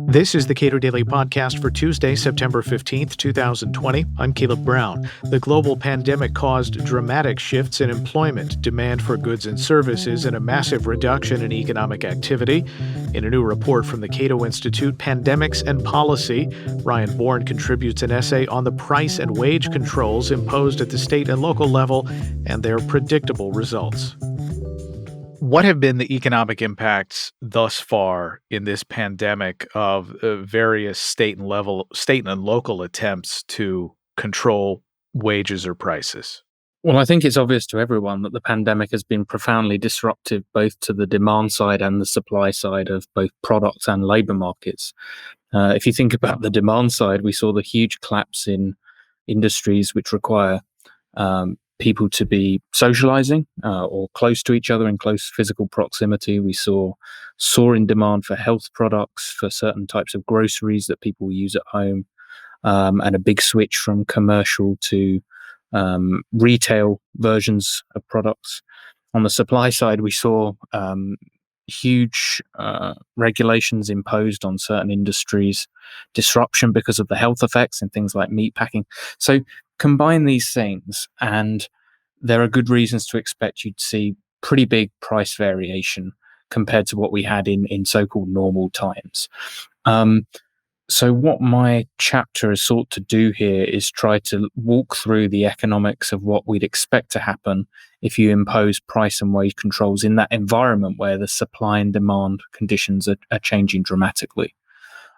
This is the Cato Daily Podcast for Tuesday, September 15th, 2020. I'm Caleb Brown. The global pandemic caused dramatic shifts in employment, demand for goods and services, and a massive reduction in economic activity. In a new report from the Cato Institute, Pandemics and Policy, Ryan Bourne contributes an essay on the price and wage controls imposed at the state and local level and their predictable results. What have been the economic impacts thus far in this pandemic of various state and local attempts to control wages or prices? Well, I think it's obvious to everyone that the pandemic has been profoundly disruptive both to the demand side and the supply side of both products and labor markets. If you think about the demand side, we saw the huge collapse in industries which require people to be socializing or close to each other in close physical proximity. We saw soaring demand for health products, for certain types of groceries that people use at home, and a big switch from commercial to retail versions of products. On the supply side, we saw huge regulations imposed on certain industries, disruption because of the health effects in things like meat packing. So combine these things, and there are good reasons to expect you'd see pretty big price variation compared to what we had in so-called normal times. So what my chapter has sought to do here is try to walk through the economics of what we'd expect to happen if you impose price and wage controls in that environment where the supply and demand conditions are changing dramatically.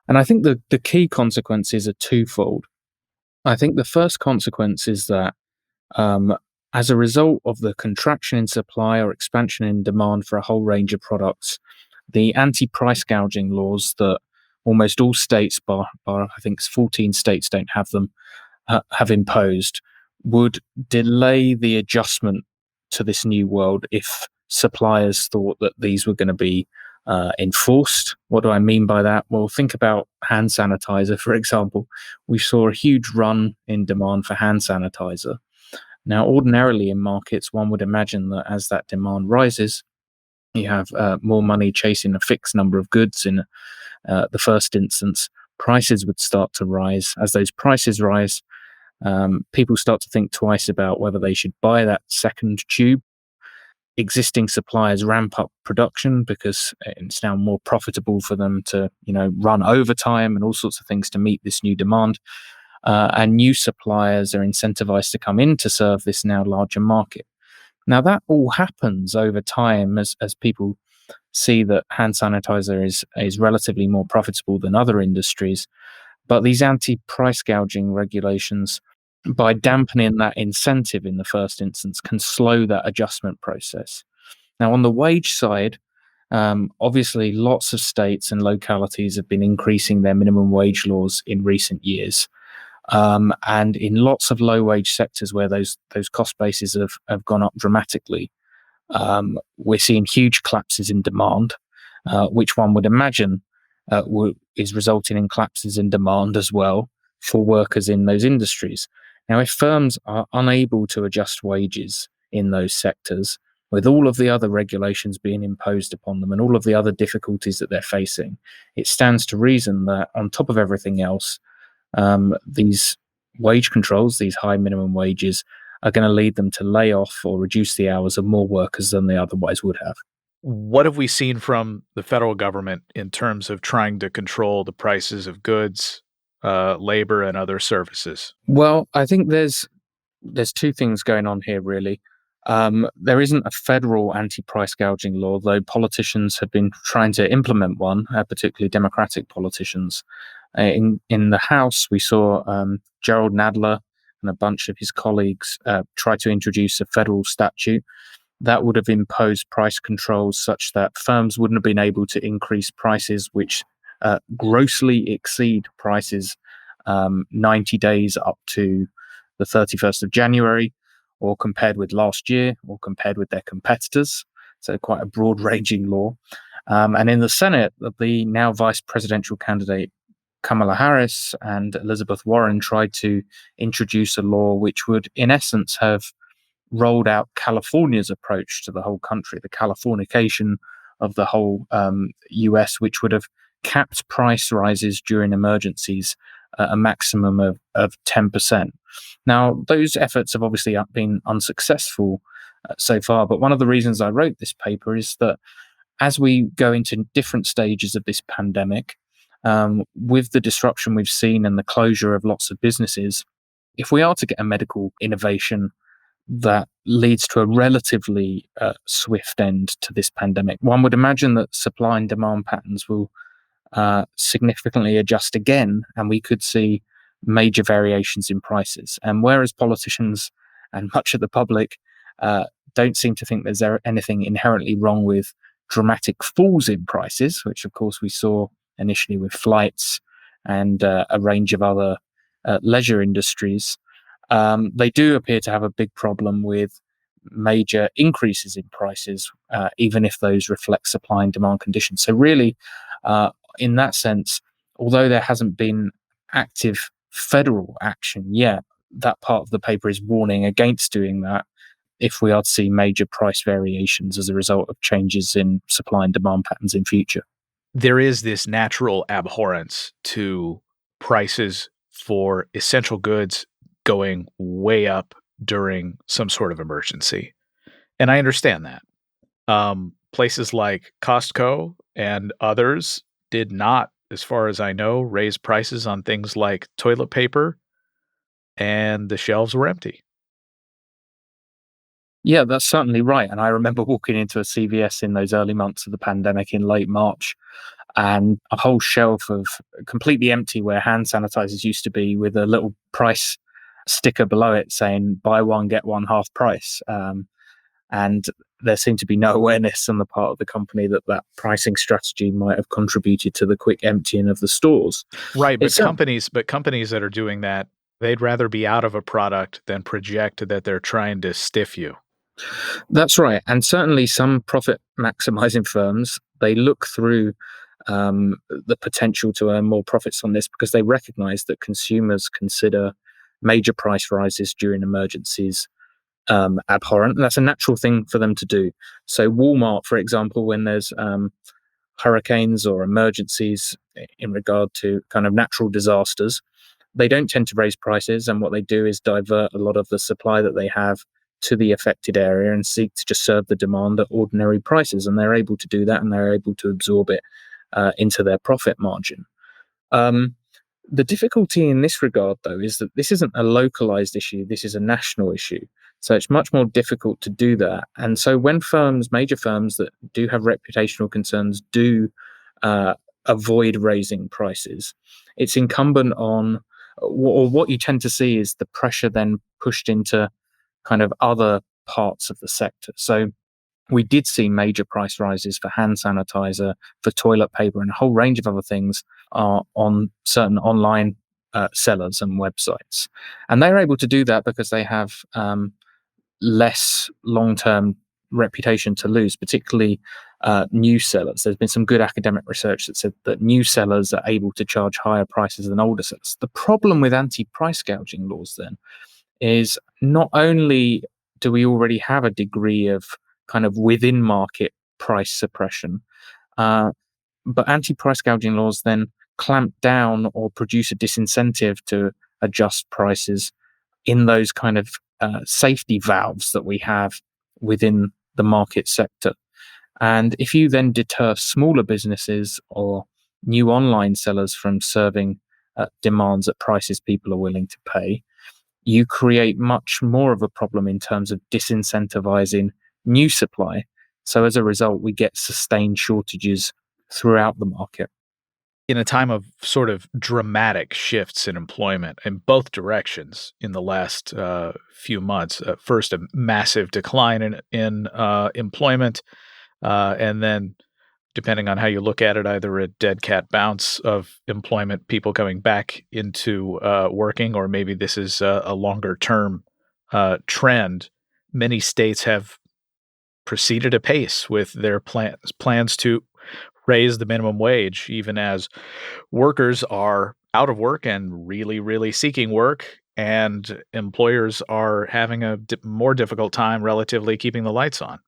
And I think the key consequences are twofold. I think the first consequence is that as a result of the contraction in supply or expansion in demand for a whole range of products, the anti-price gouging laws that almost all states, bar I think 14 states don't have them, have imposed, would delay the adjustment to this new world if suppliers thought that these were going to be enforced. What do I mean by that? Well, think about hand sanitizer, for example. We saw a huge run in demand for hand sanitizer. Now, ordinarily in markets, one would imagine that as that demand rises, you have more money chasing a fixed number of goods. In the first instance, prices would start to rise. As those prices rise, people start to think twice about whether they should buy that second tube. Existing suppliers ramp up production because it's now more profitable for them to, run overtime and all sorts of things to meet this new demand. And new suppliers are incentivized to come in to serve this now larger market. Now, that all happens over time as people see that hand sanitizer is relatively more profitable than other industries. But these anti-price gouging regulations, by dampening that incentive in the first instance, can slow that adjustment process. Now, on the wage side, obviously lots of states and localities have been increasing their minimum wage laws in recent years. And in lots of low-wage sectors where those cost bases have gone up dramatically, we're seeing huge collapses in demand, which one would imagine is resulting in collapses in demand as well for workers in those industries. Now, if firms are unable to adjust wages in those sectors, with all of the other regulations being imposed upon them and all of the other difficulties that they're facing, it stands to reason that on top of everything else, these wage controls, these high minimum wages, are going to lead them to lay off or reduce the hours of more workers than they otherwise would have. What have we seen from the federal government in terms of trying to control the prices of goods, labor, and other services? Well, I think there's two things going on here, really. There isn't a federal anti-price gouging law, though politicians have been trying to implement one, particularly Democratic politicians. In the House, we saw Gerald Nadler and a bunch of his colleagues try to introduce a federal statute that would have imposed price controls such that firms wouldn't have been able to increase prices which grossly exceed prices 90 days up to the 31st of January, or compared with last year, or compared with their competitors. So quite a broad-ranging law. And in the Senate, the now vice presidential candidate Kamala Harris and Elizabeth Warren tried to introduce a law which would, in essence, have rolled out California's approach to the whole country, the Californication of the whole US, which would have capped price rises during emergencies at a maximum of 10%. Now, those efforts have obviously been unsuccessful so far, but one of the reasons I wrote this paper is that as we go into different stages of this pandemic, with the disruption we've seen and the closure of lots of businesses, if we are to get a medical innovation that leads to a relatively swift end to this pandemic, one would imagine that supply and demand patterns will significantly adjust again, and we could see major variations in prices. And whereas politicians and much of the public don't seem to think there's anything inherently wrong with dramatic falls in prices, which of course we saw initially with flights and a range of other leisure industries, they do appear to have a big problem with major increases in prices, even if those reflect supply and demand conditions. So really, in that sense, although there hasn't been active federal action yet, that part of the paper is warning against doing that if we are to see major price variations as a result of changes in supply and demand patterns in future. There is this natural abhorrence to prices for essential goods going way up during some sort of emergency. And I understand that. Places like Costco and others did not, as far as I know, raise prices on things like toilet paper, and the shelves were empty. Yeah, that's certainly right. And I remember walking into a CVS in those early months of the pandemic in late March, and a whole shelf of completely empty where hand sanitizers used to be, with a little price sticker below it saying buy one, get one half price. And there seemed to be no awareness on the part of the company that that pricing strategy might have contributed to the quick emptying of the stores. Right, but It's companies that are doing that, they'd rather be out of a product than project that they're trying to stiff you. That's right. And certainly some profit maximizing firms, they look through the potential to earn more profits on this because they recognize that consumers consider major price rises during emergencies abhorrent. And that's a natural thing for them to do. So, Walmart, for example, when there's hurricanes or emergencies in regard to kind of natural disasters, they don't tend to raise prices. And what they do is divert a lot of the supply that they have to the affected area and seek to just serve the demand at ordinary prices. And they're able to do that, and they're able to absorb it into their profit margin. Um, the difficulty in this regard, though, is that this isn't a localized issue, this is a national issue. So it's much more difficult to do that. And so when major firms that do have reputational concerns, do avoid raising prices, it's incumbent on, or what you tend to see is the pressure then pushed into kind of other parts of the sector. So we did see major price rises for hand sanitizer, for toilet paper, and a whole range of other things on certain online sellers and websites. And they're able to do that because they have less long-term reputation to lose, particularly new sellers. There's been some good academic research that said that new sellers are able to charge higher prices than older sellers. The problem with anti-price gouging laws then is not only do we already have a degree of kind of within market price suppression, but anti-price gouging laws then clamp down or produce a disincentive to adjust prices in those kind of safety valves that we have within the market sector. And if you then deter smaller businesses or new online sellers from serving demands at prices people are willing to pay, you create much more of a problem in terms of disincentivizing new supply. So as a result, we get sustained shortages throughout the market. In a time of sort of dramatic shifts in employment in both directions in the last few months, first a massive decline in employment, and then, depending on how you look at it, either a dead cat bounce of employment, people coming back into working, or maybe this is a longer term trend. Many states have proceeded apace with their plans to raise the minimum wage, even as workers are out of work and really, really seeking work, and employers are having a more difficult time relatively keeping the lights on.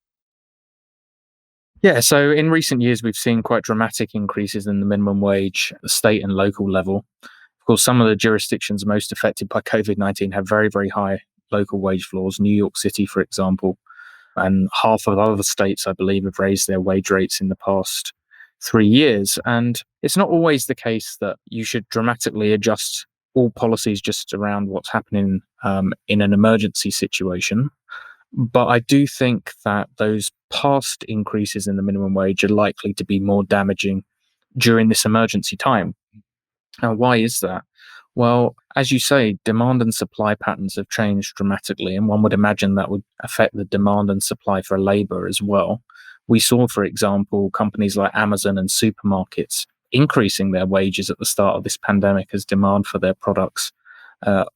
Yeah, so in recent years, we've seen quite dramatic increases in the minimum wage at the state and local level. Of course, some of the jurisdictions most affected by COVID-19 have very, very high local wage floors. New York City, for example, and half of other states, I believe, have raised their wage rates in the past 3 years. And it's not always the case that you should dramatically adjust all policies just around what's happening in an emergency situation. But I do think that those past increases in the minimum wage are likely to be more damaging during this emergency time. Now, why is that? Well, as you say, demand and supply patterns have changed dramatically, and one would imagine that would affect the demand and supply for labor as well. We saw, for example, companies like Amazon and supermarkets increasing their wages at the start of this pandemic as demand for their products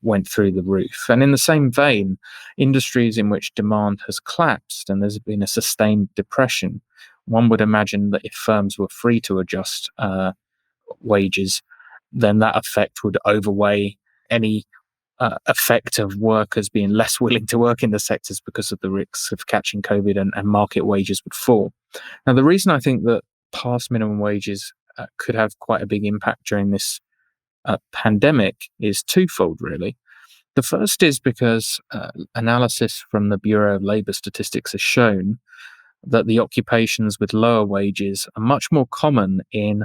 went through the roof. And in the same vein, industries in which demand has collapsed and there's been a sustained depression, one would imagine that if firms were free to adjust wages, then that effect would outweigh any effect of workers being less willing to work in the sectors because of the risks of catching COVID, and market wages would fall. Now, the reason I think that past minimum wages could have quite a big impact during this pandemic is twofold, really. The first is because analysis from the Bureau of Labour Statistics has shown that the occupations with lower wages are much more common in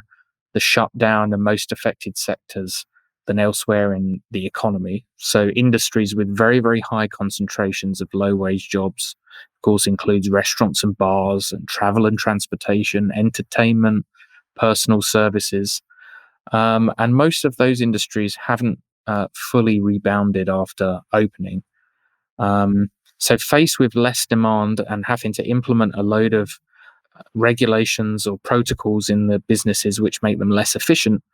the shut down and most affected sectors than elsewhere in the economy. So industries with very, very high concentrations of low wage jobs, of course, includes restaurants and bars and travel and transportation, entertainment, personal services. And most of those industries haven't fully rebounded after opening. So faced with less demand and having to implement a load of regulations or protocols in the businesses which make them less efficient,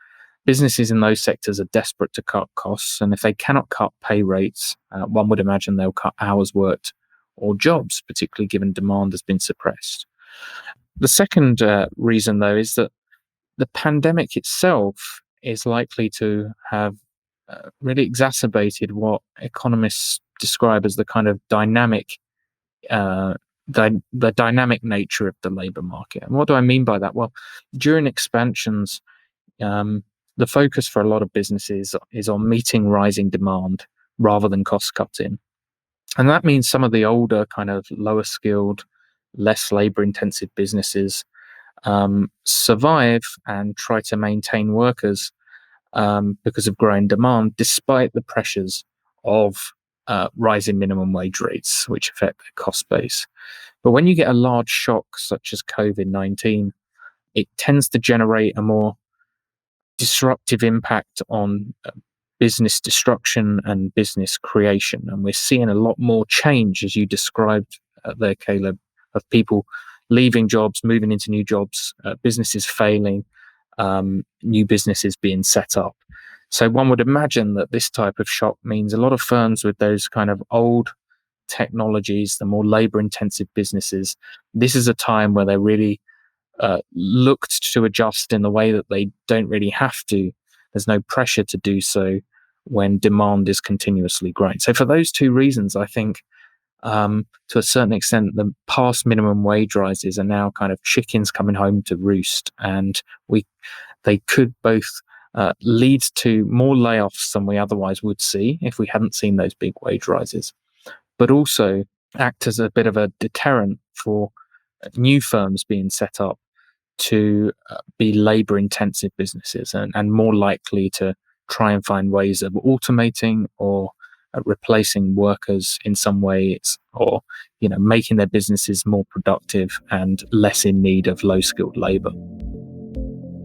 businesses in those sectors are desperate to cut costs. And if they cannot cut pay rates, one would imagine they'll cut hours worked or jobs, particularly given demand has been suppressed. The second reason, though, is that the pandemic itself is likely to have really exacerbated what economists describe as the kind of dynamic the dynamic nature of the labor market. And what do I mean by that? Well, during expansions, the focus for a lot of businesses is on meeting rising demand rather than cost cutting. And that means some of the older, kind of lower skilled, less labor intensive businesses survive and try to maintain workers because of growing demand, despite the pressures of rising minimum wage rates, which affect their cost base. But when you get a large shock, such as COVID-19, it tends to generate a more disruptive impact on business destruction and business creation. And we're seeing a lot more change, as you described there, Caleb, of people leaving jobs, moving into new jobs, businesses failing, new businesses being set up. So one would imagine that this type of shock means a lot of firms with those kind of old technologies, the more labor intensive businesses, this is a time where they really looked to adjust in the way that they don't really have to. There's no pressure to do so when demand is continuously growing. So for those two reasons, I think to a certain extent, the past minimum wage rises are now kind of chickens coming home to roost, and they could both lead to more layoffs than we otherwise would see if we hadn't seen those big wage rises, but also act as a bit of a deterrent for new firms being set up to be labor intensive businesses and more likely to try and find ways of automating or replacing workers in some ways, or making their businesses more productive and less in need of low skilled labor.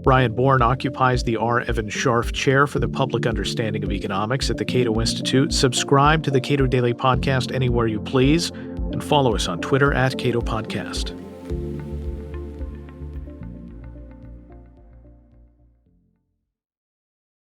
Brian Bourne occupies the R. Evan Scharf Chair for the Public Understanding of Economics at the Cato Institute. Subscribe to the Cato Daily Podcast anywhere you please, and follow us on Twitter @Cato Podcast.